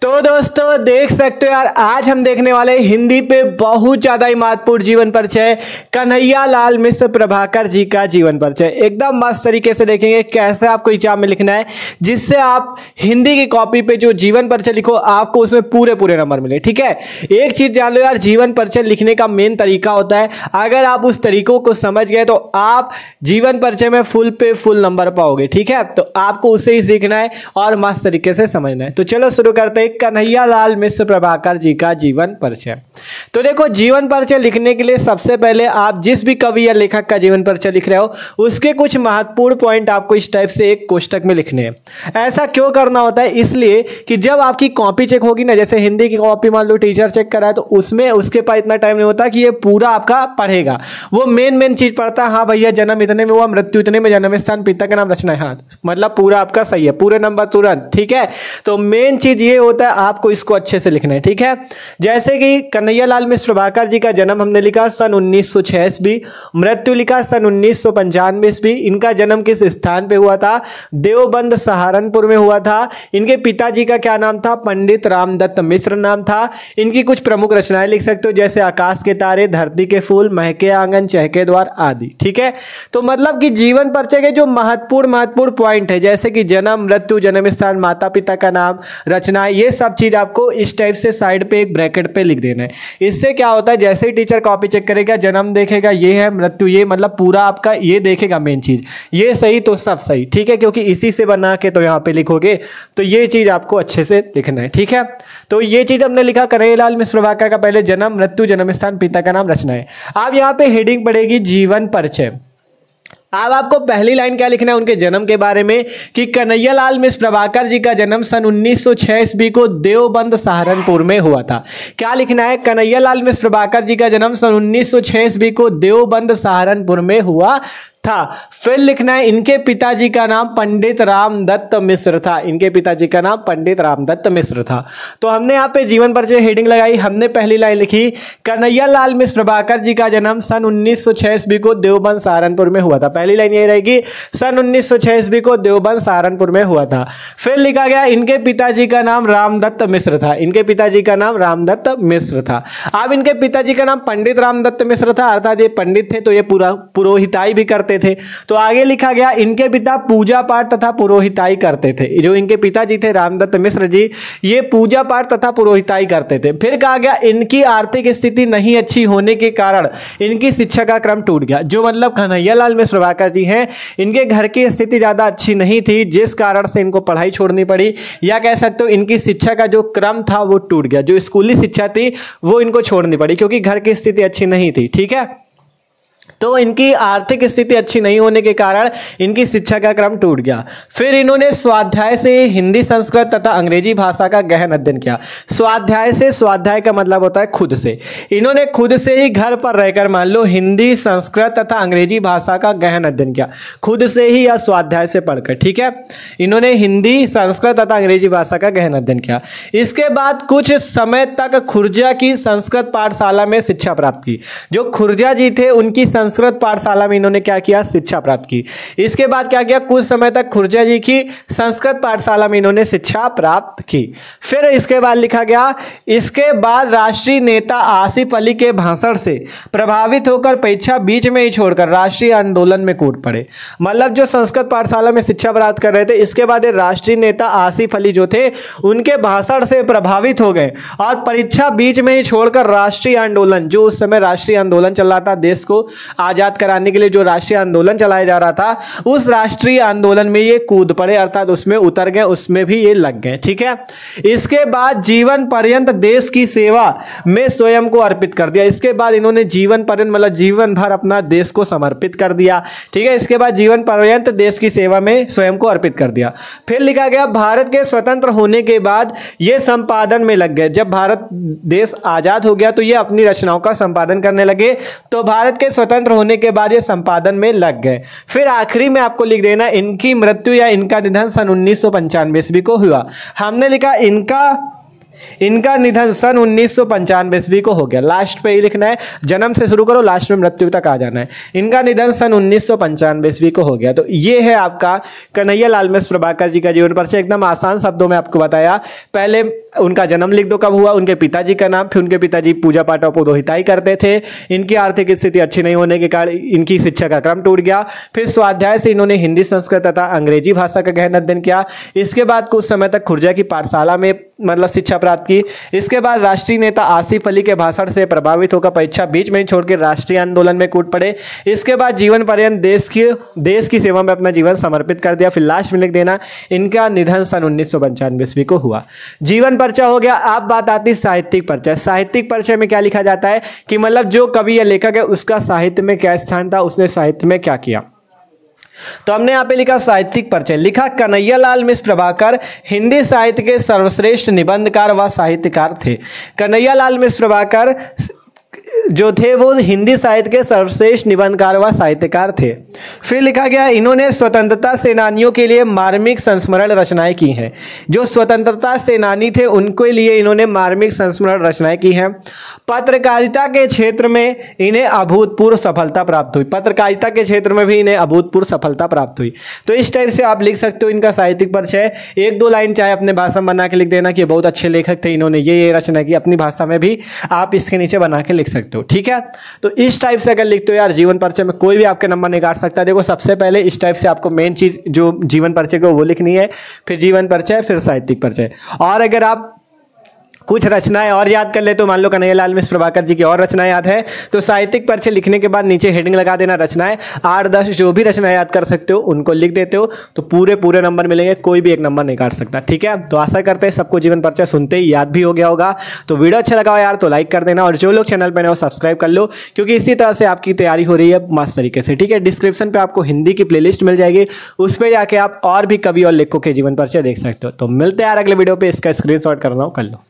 तो दोस्तों देख सकते हो यार, आज हम देखने वाले हिंदी पे बहुत ज्यादा ही महत्वपूर्ण जीवन परिचय कन्हैया लाल मिश्र प्रभाकर जी का जीवन परिचय एकदम मस्त तरीके से देखेंगे कैसे आपको एग्जाम में लिखना है, जिससे आप हिंदी की कॉपी पे जो जीवन परिचय लिखो आपको उसमें पूरे पूरे नंबर मिले। ठीक है, एक चीज जान लो यार, जीवन परिचय लिखने का मेन तरीका होता है, अगर आप उस तरीकों को समझ गए तो आप जीवन परिचय में फुल पे फुल नंबर पाओगे। ठीक है, तो आपको उसे ही सीखना है और मस्त तरीके से समझना है। तो चलो शुरू करते हैं कन्हैया लाल मिश्र प्रभाकर जी का जीवन परिचय। तो देखो, जीवन परिचय लिखने के लिए सबसे पहले आप जिस भी कवि या लेखक का जीवन परिचय लिख रहे हो उसके कुछ महत्वपूर्ण पॉइंट आपको इस टाइप से एक कोष्टक में लिखने हैं। ऐसा क्यों करना होता है? इसलिए कि जब आपकी कॉपी चेक होगी ना, जैसे हिंदी की कॉपी मान लो टीचर चेक करा है तो उसमें उसके पास इतना टाइम नहीं होता कि ये पूरा आपका पढ़ेगा, वो मेन चीज पढ़ता है। हाँ भैया, जन्म इतने में हुआ, मृत्यु इतने में, जन्म स्थान, पिता का नाम, रचना है, हाँ मतलब पूरा आपका सही है, पूरे नंबर तुरंत। ठीक है, तो मेन चीज ये होता है आपको इसको अच्छे से लिखना है। ठीक है, जैसे कि कन्हैया लाल मिश्र प्रभाकर जी का जन्म हमने लिखा सन 1906 ईस्वी, मृत्यु लिखा सन 1995 ईस्वी। इनका जन्म किस स्थान पे हुआ था? देवबंद सहारनपुर में हुआ था। इनके पिताजी का क्या नाम था? पंडित रामदत्त मिश्र नाम था। इनकी कुछ प्रमुख रचनाएं लिख सकते हो, जैसे आकाश के तारे, धरती के फूल, महके आंगन, चहके द्वार आदि। ठीक है, तो मतलब कि जीवन परिचय के जो महत्वपूर्ण पॉइंट है, जैसे कि जन्म, मृत्यु, जन्म स्थान, माता पिता का नाम, रचना, ये सब चीज आपको इस टाइप से साइड पे एक ब्रैकेट पे लिख देना है। इससे क्या होता है, जैसे ही टीचर कॉपी चेक करेगा, जन्म देखेगा ये है, मृत्यु ये, मतलब पूरा आपका ये देखेगा, मेन चीज ये सही तो सब सही। ठीक है, क्योंकि इसी से बना के तो यहाँ पे लिखोगे, तो ये चीज आपको अच्छे से लिखना है। ठीक है, तो ये चीज हमने लिखा कन्हैया लाल मिश्र प्रभाकर का पहले जन्म, मृत्यु, जन्म स्थान, पिता का नाम, रचना है। अब यहाँ पे हेडिंग पड़ेगी जीवन परिचय। अब आपको पहली लाइन क्या लिखना है उनके जन्म के बारे में, कि कन्हैया लाल मिश्र प्रभाकर जी का जन्म सन 1906 ईस्वी को देवबंद सहारनपुर में हुआ था। क्या लिखना है? कन्हैया लाल मिश्र प्रभाकर जी का जन्म सन 1906 ईस्वी को देवबंद सहारनपुर में हुआ था। फिर लिखना है इनके पिताजी का नाम पंडित रामदत्त मिश्र था। इनके पिताजी का नाम पंडित रामदत्त मिश्र था। तो हमने यहाँ पे जीवन परिचय हेडिंग लगाई, हमने पहली लाइन लिखी कन्हैया लाल मिश्र प्रभाकर जी का जन्म सन 1906 ईस्वी को देवबंद सहारनपुर में हुआ था। पहली लाइन ये रहेगी, सन 1906 ईस्वी को देवबंद सहारनपुर में हुआ था। फिर लिखा गया इनके पिताजी का नाम रामदत्त मिश्र था। इनके पिताजी का नाम रामदत्त मिश्र था। अब इनके पिताजी का नाम पंडित रामदत्त मिश्र था, अर्थात ये पंडित थे तो ये पूरा पुरोहिताई भी करते थे। तो आगे लिखा गया इनके पिता पूजा पाठ तथा पुरोहिताई करते थे। जो इनके पिताजी थे रामदत्त मिश्र जी, ये पूजा पाठ तथा पुरोहिताई करते थे। फिर कहा गया इनकी आर्थिक स्थिति नहीं अच्छी होने के कारण इनकी शिक्षा का क्रम टूट गया। जो मतलब कन्हैया लाल मिश्र प्रभाकर जी हैं, इनके घर की स्थिति ज्यादा अच्छी नहीं थी, जिस कारण से इनको पढ़ाई छोड़नी पड़ी, या कह सकते हो इनकी शिक्षा का जो क्रम था वो टूट गया। जो स्कूली शिक्षा थी वो इनको छोड़नी पड़ी क्योंकि घर की स्थिति अच्छी नहीं थी। ठीक है, तो इनकी आर्थिक स्थिति अच्छी नहीं होने के कारण इनकी शिक्षा का क्रम टूट गया। फिर इन्होंने स्वाध्याय से हिंदी, संस्कृत तथा अंग्रेजी भाषा का गहन अध्ययन किया। स्वाध्याय से, स्वाध्याय का मतलब होता है खुद से। इन्होंने खुद से ही घर पर रहकर मान लो हिंदी, संस्कृत तथा अंग्रेजी भाषा का गहन अध्ययन किया, खुद से ही या स्वाध्याय से पढ़कर। ठीक है, इन्होंने हिंदी, संस्कृत तथा अंग्रेजी भाषा का गहन अध्ययन किया। इसके बाद कुछ समय तक खुर्जा की संस्कृत पाठशाला में शिक्षा प्राप्त की। जो खुर्जा जी थे उनकी संस्कृत पाठशाला में इन्होंने क्या किया? शिक्षा प्राप्त की। इसके बाद क्या किया? कुछ समय तक खुर्जा जी की संस्कृत पाठशाला में इन्होंने शिक्षा प्राप्त की। फिर इसके बाद लिखा गया, इसके बाद राष्ट्रीय नेता आसिफ अली के भाषण से प्रभावित होकर परीक्षा बीच में ही छोड़कर राष्ट्रीय आंदोलन में कूद पड़े। मतलब जो संस्कृत पाठशाला में शिक्षा प्राप्त कर रहे थे, इसके बाद राष्ट्रीय नेता आसिफ अली जो थे उनके भाषण से प्रभावित हो गए और परीक्षा बीच में ही छोड़कर राष्ट्रीय आंदोलन, जो उस समय राष्ट्रीय आंदोलन चल रहा था, देश को आजाद कराने के लिए जो राष्ट्रीय आंदोलन चलाया जा रहा था, उस राष्ट्रीय आंदोलन में ये कूद पड़े, अर्थात उसमें उतर गए, उसमें भी ये लग गए। ठीक है, इसके बाद जीवन पर्यंत देश की सेवा में स्वयं को अर्पित कर दिया। इसके बाद इन्होंने जीवन पर्यंत मतलब जीवन भर अपना देश को समर्पित कर दिया। ठीक है, इसके बाद जीवन पर्यंत देश की सेवा में स्वयं को अर्पित कर दिया। फिर लिखा गया भारत के स्वतंत्र होने के बाद ये संपादन में लग गए। जब भारत देश आजाद हो गया तो ये अपनी रचनाओं का संपादन करने लगे, तो भारत के स्वतंत्र होने के बाद ये संपादन में लग गए। फिर आखिरी में आपको लिख देना इनकी मृत्यु या इनका निधन सन 1995 ईस्वी को हुआ। हमने लिखा इनका इनका निधन सन 1995 ईस्वी को हो गया। लास्ट पे ही लिखना है, जन्म से शुरू करो, लास्ट में मृत्यु तक आ जाना है। इनका निधन सन 1995 ईस्वी को हो गया। तो ये है आपका कन्हैयालाल मिश्र प्रभाकर जी का जीवन परिचय। एकदम आसान शब्दों में आपको बताया। पहले उनका जन्म लिख दो, कब हुआ, उनके पिताजी का नाम, फिर उनके पिताजी पूजा पाठ और पुरोहिताई करते थे। इनकी आर्थिक स्थिति अच्छी नहीं होने के कारण इनकी शिक्षा का क्रम टूट गया। फिर स्वाध्याय से इन्होंने हिंदी, संस्कृत तथा अंग्रेजी भाषा का गहन अध्ययन किया। इसके बाद कुछ समय तक खुर्जा की पाठशाला में मतलब शिक्षा प्राप्त की। इसके बाद राष्ट्रीय नेता आसिफ अली के भाषण से प्रभावित होकर परीक्षा बीच में ही छोड़कर राष्ट्रीय आंदोलन में कूद पड़े। इसके बाद जीवन पर्यंत देश की सेवा में अपना जीवन समर्पित कर दिया। फिर लास्ट में लिख देना इनका निधन सन 1995 ईस्वी को हुआ। जीवन परिचय हो गया। अब बात आती है साहित्यिक परिचय। साहित्यिक परिचय में क्या लिखा जाता है कि मतलब जो कवि या लेखक है उसका साहित्य में क्या स्थान था, उसने साहित्य में क्या किया। तो हमने यहाँ पे लिखा साहित्यिक परिचय, लिखा कन्हैयालाल मिश्र प्रभाकर हिंदी साहित्य के सर्वश्रेष्ठ निबंधकार व साहित्यकार थे। कन्हैयालाल मिश्र प्रभाकर जो थे वो हिंदी साहित्य के सर्वश्रेष्ठ निबंधकार व साहित्यकार थे। फिर लिखा गया इन्होंने स्वतंत्रता सेनानियों के लिए मार्मिक संस्मरण रचनाएं की हैं। जो स्वतंत्रता सेनानी थे उनके लिए इन्होंने मार्मिक संस्मरण रचनाएं की हैं। पत्रकारिता के क्षेत्र में इन्हें अभूतपूर्व सफलता प्राप्त हुई। पत्रकारिता के क्षेत्र में भी इन्हें अभूतपूर्व सफलता प्राप्त हुई। तो इस टाइप से आप लिख सकते हो इनका साहित्यिक परिचय। एक दो लाइन चाहे अपने भाषा में बना के लिख देना कि बहुत अच्छे लेखक थे, इन्होंने ये रचना की, अपनी भाषा में भी आप इसके नीचे बना के लिख सकते हो। ठीक है, तो इस टाइप से अगर लिखते हो यार जीवन परिचय में कोई भी आपके नंबर नहीं काट सकता। देखो सबसे पहले इस टाइप से आपको मेन चीज जो जीवन परिचय को वो लिखनी है, फिर जीवन परिचय, फिर साहित्यिक परिचय। और अगर आप कुछ रचनाएं और याद कर ले तो मान लो कन्हैयालाल मिश्र प्रभाकर जी की और रचनाएं याद है तो साहित्यिक परिचय लिखने के बाद नीचे हेडिंग लगा देना रचनाएं। 8-10 जो भी रचनाएं याद कर सकते हो उनको लिख देते हो तो पूरे नंबर मिलेंगे, कोई भी एक नंबर नहीं काट सकता। ठीक है, तो आशा करते हैं सबको जीवन परिचय सुनते ही याद भी हो गया होगा। तो वीडियो अच्छा लगा हो यार तो लाइक कर देना, और जो लोग चैनल पर नए हो सब्सक्राइब कर लो, क्योंकि इसी तरह से आपकी तैयारी हो रही है मस्त तरीके से। ठीक है, डिस्क्रिप्शन पे आपको हिंदी की प्लेलिस्ट मिल जाएगी, उस पर जाके आप और भी कवि और लेखकों के जीवन परिचय देख सकते हो। तो मिलते हैं यार अगले वीडियो पे, इसका स्क्रीनशॉट करना हो कर लो।